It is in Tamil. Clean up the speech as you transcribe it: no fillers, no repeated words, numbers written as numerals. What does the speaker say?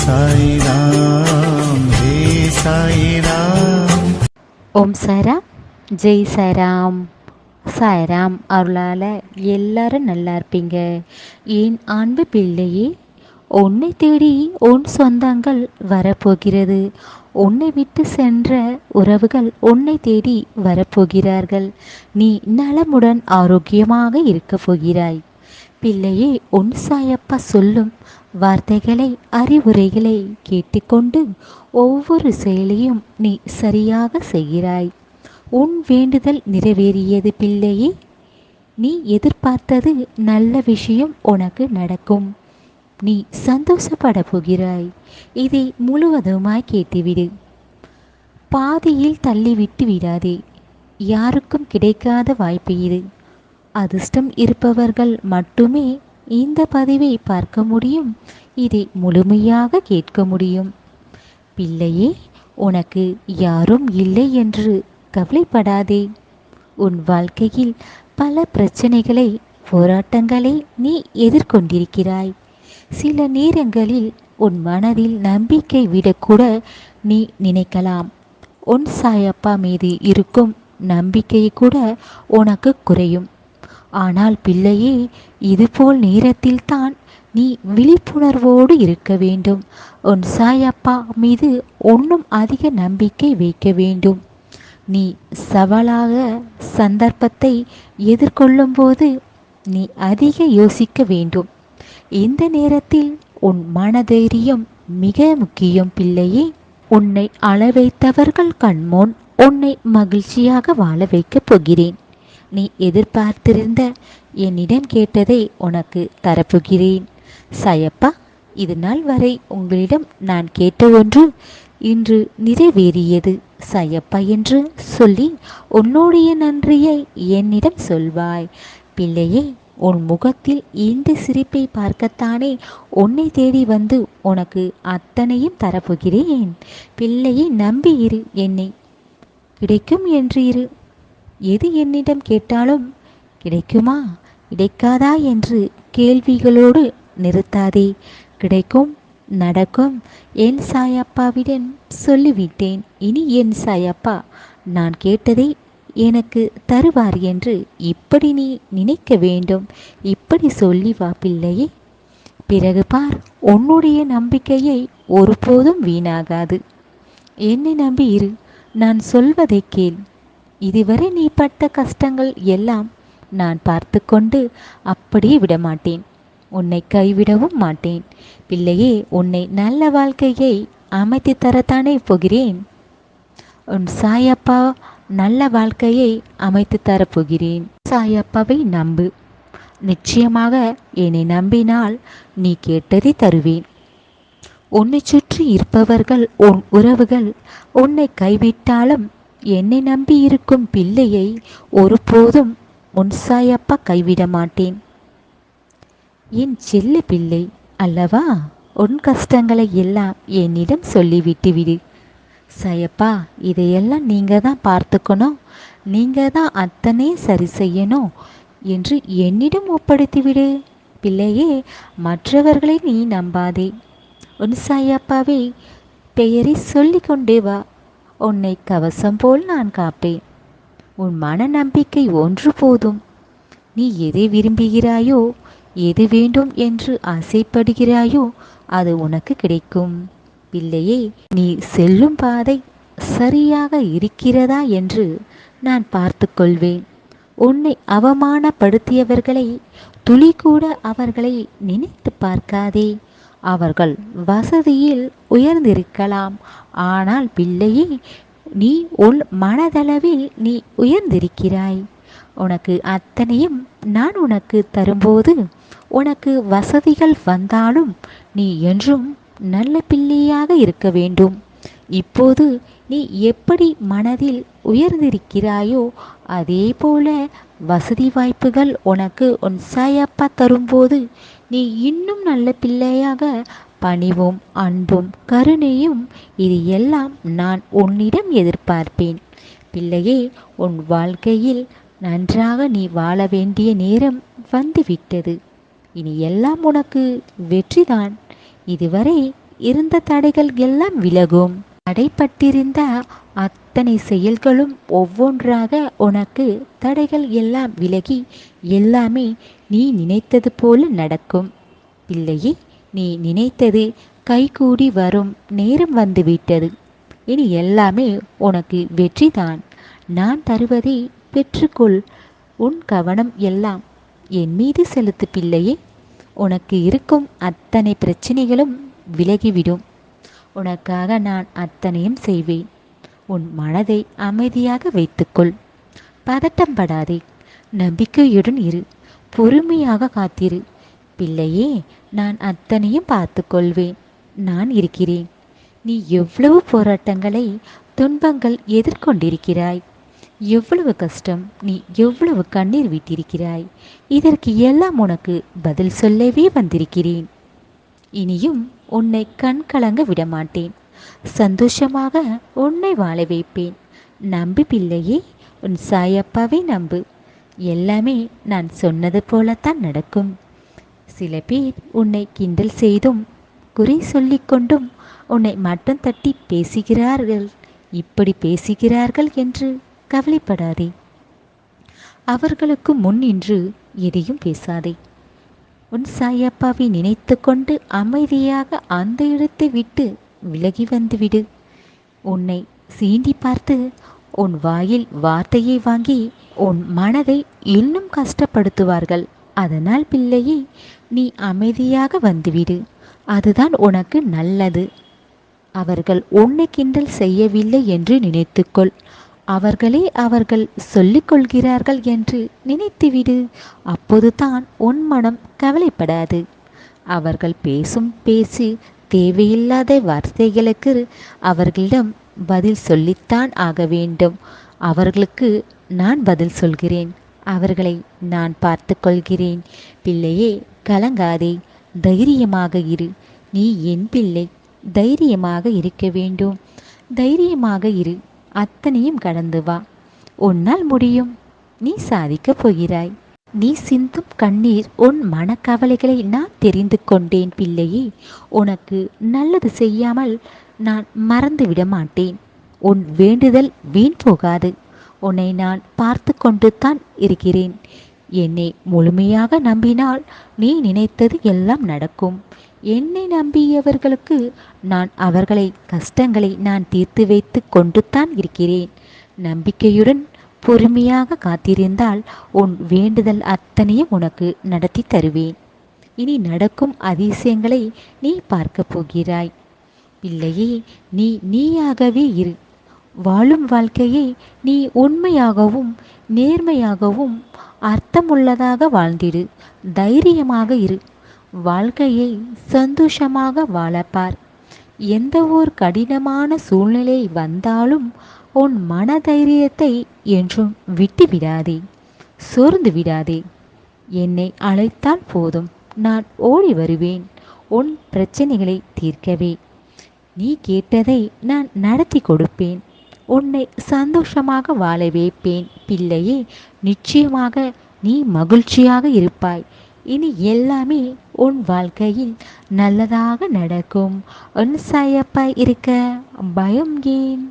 சாய்ராம் ஹே சாய்ராம். ஓம் சாய்ராம், ஜெய் சாய்ராம். சாய்ராம் அருளால் எல்லாரும் நல்லா இருப்பீங்க. என் அன்பு பிள்ளையே, உன்னை தேடி உன் சொந்தங்கள் வரப்போகிறது. உன்னை விட்டு சென்ற உறவுகள் உன்னை தேடி வரப்போகிறார்கள். நீ நலமுடன் ஆரோக்கியமாக இருக்கப் போகிறாய். பிள்ளையே, உன் சாயப்பா சொல்லும் வார்த்தைகளை, அறிவுரைகளை கேட்டுக்கொண்டு ஒவ்வொரு செயலையும் நீ சரியாக செய்கிறாய். உன் வேண்டுதல் நிறைவேறியது பிள்ளையே. நீ எதிர்பார்த்தது நல்ல விஷயம் உனக்கு நடக்கும். நீ சந்தோஷப்பட போகிறாய். இதை முழுவதுமாய் கேட்டுவிடு. பாதியில் தள்ளிவிட்டு விடாதே. யாருக்கும் கிடைக்காத வாய்ப்பு இது. அதிர்ஷ்டம் இருப்பவர்கள் மட்டுமே இந்த பதிவை பார்க்க முடியும். இதை முழுமையாக கேட்க முடியும். பிள்ளையே, உனக்கு யாரும் இல்லை என்று கவலைப்படாதே. உன் வாழ்க்கையில் பல பிரச்சனைகளை, போராட்டங்களை நீ எதிர்கொண்டிருக்கிறாய். சில நேரங்களில் உன் மனதில் நம்பிக்கை விடக்கூட நீ நினைக்கலாம். உன் சாயப்பா மீது இருக்கும் நம்பிக்கை கூட உனக்கு குறையும். ஆனால் பிள்ளையே, இதுபோல் நேரத்தில் தான் நீ விழிப்புணர்வோடு இருக்க வேண்டும். உன் சாயப்பா மீது இன்னும் அதிக நம்பிக்கை வைக்க வேண்டும். நீ சவாலாக சந்தர்ப்பத்தை எதிர்கொள்ளும் போது நீ அதிக யோசிக்க வேண்டும். இந்த நேரத்தில் உன் மனதைரியம் மிக முக்கியம் பிள்ளையே. உன்னை அளவைத்தவர்கள் கண்முன் உன்னை மகிழ்ச்சியாக வாழ வைக்கப் போகிறேன். நீ எதிர்பார்த்திருந்த என்னிடம் கேட்டதை உனக்கு தரப்போகிறேன். சாயப்பா, இது நாள் வரை உங்களிடம் நான் கேட்ட ஒன்று இன்று நிறைவேறியது சாயப்பா என்று சொல்லி உன்னுடைய நன்றியை என்னிடம் சொல்வாய். பிள்ளையே, உன் முகத்தில் இந்த சிரிப்பை பார்க்கத்தானே உன்னை தேடி வந்து உனக்கு அத்தனையும் தரப்போகிறேன். பிள்ளையை நம்பி இரு. என்னை கிடைக்கும் என்று இரு. எது என்னிடம் கேட்டாலும் கிடைக்குமா கிடைக்காதா என்று கேள்விகளோடு நிறுத்தாதே. கிடைக்கும், நடக்கும். என் சாயப்பாவிடம் சொல்லிவிட்டேன். இனி என் சாயப்பா நான் கேட்டதை எனக்கு தருவார் என்று இப்படி நீ நினைக்க வேண்டும். இப்படி சொல்லி வா பிள்ளையே. பிறகு பார், உன்னுடைய நம்பிக்கையை ஒருபோதும் வீணாகாது. என்னை நம்பி இரு. நான் சொல்வதை கேள். இதுவரை நீ பட்ட கஷ்டங்கள் எல்லாம் நான் பார்த்து கொண்டு அப்படியே விடமாட்டேன். உன்னை கைவிடவும் மாட்டேன். பிள்ளையே, உன்னை நல்ல வாழ்க்கையை அமைத்து தரத்தானே போகிறேன். உன் சாயப்பா நல்ல வாழ்க்கையை அமைத்து தரப்போகிறேன். சாயப்பாவை நம்பு. நிச்சயமாக என்னை நம்பினால் நீ கேட்டதை தருவேன். உன்னை சுற்றி இருப்பவர்கள், உன் உறவுகள் உன்னை கைவிட்டாலும் என்னை நம்பி இருக்கும் பிள்ளையை ஒருபோதும் உன் சாயப்பா கைவிட மாட்டேன். என் செல்ல பிள்ளை அல்லவா, உன் கஷ்டங்களை எல்லாம் என்னிடம் சொல்லிவிட்டு விடு. சாயப்பா, இதையெல்லாம் நீங்கள் தான் பார்த்துக்கணும், நீங்கள் தான் அத்தனை சரி செய்யணும் என்று என்னிடம் ஒப்படைத்துவிடு. பிள்ளையே, மற்றவர்களை நீ நம்பாதே. உன் சாயப்பாவை பெயரை சொல்லிக்கொண்டே வா. உன்னை கவசம் போல் நான் காப்பேன். உன் மன நம்பிக்கை ஒன்று போதும். நீ எதை விரும்புகிறாயோ, எது வேண்டும் என்று ஆசைப்படுகிறாயோ அது உனக்கு கிடைக்கும். பிள்ளையே, நீ செல்லும் பாதை சரியாக இருக்கிறதா என்று நான் பார்த்து கொள்வேன். உன்னை அவமானப்படுத்தியவர்களை துளி கூட அவர்களை நினைத்து பார்க்காதே. அவர்கள் வசதியில் உயர்ந்திருக்கலாம். ஆனால் பிள்ளையே, நீ உன் மனதளவில் நீ உயர்ந்திருக்கிறாய். உனக்கு அத்தனையும் நான் உனக்கு தரும்போது உனக்கு வசதிகள் வந்தாலும் நீ என்றும் நல்ல பிள்ளையாக இருக்க வேண்டும். இப்போது நீ எப்படி மனதில் உயர்ந்திருக்கிறாயோ அதே போல வசதி வாய்ப்புகள் உனக்கு உன் சாயப்பா தரும்போது நீ இன்னும் நல்ல பிள்ளையாக பணிவும் அன்பும் கருணையும் இது எல்லாம் நான் உன்னிடம் எதிர்பார்ப்பேன். பிள்ளையே, உன் வாழ்க்கையில் நன்றாக நீ வாழ வேண்டிய நேரம் வந்துவிட்டது. இனி எல்லாம் உனக்கு வெற்றிதான். இதுவரை இருந்த தடைகள் எல்லாம் விலகும். தடைப்பட்டிருந்த அத்தனை செயல்களும் ஒவ்வொன்றாக உனக்கு தடைகள் எல்லாம் விலகி எல்லாமே நீ நினைத்தது போல நடக்கும். பிள்ளையே, நீ நினைத்தது கைகூடி வரும் நேரம் வந்துவிட்டது. இனி எல்லாமே உனக்கு வெற்றிதான். நான் தருவதை பெற்றுக்கொள். உன் கவனம் எல்லாம் என் மீது செலுத்து பிள்ளையே. உனக்கு இருக்கும் அத்தனை பிரச்சனைகளும் விலகிவிடும். உனக்காக நான் அத்தனையும் செய்வேன். உன் மனதை அமைதியாக வைத்துக்கொள். பதட்டம் படாதே. நம்பிக்கையுடன் இரு. பொறுமையாக காத்திரு. பிள்ளையே, நான் அத்தனையும் பார்த்து கொள்வேன். நான் இருக்கிறேன். நீ எவ்வளவு போராட்டங்களை, துன்பங்கள் எதிர்கொண்டிருக்கிறாய். எவ்வளவு கஷ்டம், நீ எவ்வளவு கண்ணீர் விட்டிருக்கிறாய். இதற்கு எல்லாம் உனக்கு பதில் சொல்லவே வந்திருக்கிறேன். இனியும் உன்னை கண் கலங்க விடமாட்டேன். சந்தோஷமாக உன்னை வாழ வைப்பேன். நம்பு பிள்ளையே, உன் சாயப்பாவை நம்பு. எல்லாமே நான் சொன்னது போலத்தான் நடக்கும். சில பேர் உன்னை கிண்டல் செய்தும் குறி சொல்லிக்கொண்டும் உன்னை மட்டம் தட்டி பேசுகிறார்கள். இப்படி பேசுகிறார்கள் என்று கவலைப்படாதே. அவர்களுக்கு முன் நின்று எதையும் பேசாதே. உன் சாயப்பாவை நினைத்து கொண்டு அமைதியாக அந்த இடத்தை விட்டு விலகி வந்துவிடு. உன்னை சீண்டி பார்த்து உன் வாயில் வார்த்தையை வாங்கி உன் மனதை இன்னும் கஷ்டப்படுத்துவார்கள். அதனால் பிள்ளையே, நீ அமைதியாக வந்துவிடு. அதுதான் உனக்கு நல்லது. அவர்கள் உன்னை கிண்டல் செய்யவில்லை என்று நினைத்துக்கொள். அவர்கள் சொல்லிக் கொள்கிறார்கள் என்று நினைத்துவிடு. அப்போதுதான் உன் மனம் கவலைப்படாது. அவர்கள் பேசும் பேசி தேவையில்லாத வார்த்தைகளுக்கு அவர்களிடம் பதில் சொல்லித்தான் ஆக வேண்டும். அவர்களுக்கு நான் பதில் சொல்கிறேன். அவர்களை நான் பார்த்து கொள்கிறேன். பிள்ளையே, கலங்காதே. தைரியமாக இரு. நீ என் பிள்ளை. தைரியமாக இருக்க வேண்டும். தைரியமாக இரு. அத்தனையும் கடந்து வா. உன்னால் முடியும். நீ சாதிக்கப் போகிறாய். நீ சிந்தும் கண்ணீர், உன் மனக்கவலைகளை நான் தெரிந்து கொண்டேன் பிள்ளையே. உனக்கு நல்லது செய்யாமல் நான் மறந்து விட மாட்டேன். உன் வேண்டுதல் வீண் போகாது. உன்னை நான் பார்த்து கொண்டு தான் இருக்கிறேன். என்னை முழுமையாக நம்பினால் நீ நினைத்தது எல்லாம் நடக்கும். என்னை நம்பியவர்களுக்கு நான் கஷ்டங்களை நான் தீர்த்து வைத்து கொண்டு தான் இருக்கிறேன். நம்பிக்கையுடன் பொறுமையாக காத்திருந்தால் உன் வேண்டுதல் அத்தனையும் உனக்கு நடத்தி தருவேன். இனி நடக்கும் அதிசயங்களை நீ பார்க்க போகிறாய். பிள்ளையே, நீ நீயாகவே இரு. வாழும் வாழ்க்கையை நீ உண்மையாகவும் நேர்மையாகவும் அர்த்தமுள்ளதாக வாழ்ந்திடு. தைரியமாக இரு. வாழ்க்கையை சந்தோஷமாக வாழப்பார். எந்த ஒரு கடினமான சூழ்நிலை வந்தாலும் உன் மனதைரியத்தை என்றும் விட்டு விடாதே. சோர்ந்து விடாதே. என்னை அழைத்தால் போதும், நான் ஓடி வருவேன் உன் பிரச்சனைகளை தீர்க்கவே. நீ கேட்டதை நான் நடத்தி கொடுப்பேன். உன்னை சந்தோஷமாக வாழ வைப்பேன். பிள்ளையே, நிச்சயமாக நீ மகிழ்ச்சியாக இருப்பாய். இனி எல்லாமே உன் வாழ்க்கையில் நல்லதாக நடக்கும். உன் சாயப்பாய் இருக்க பயம் ஏன்?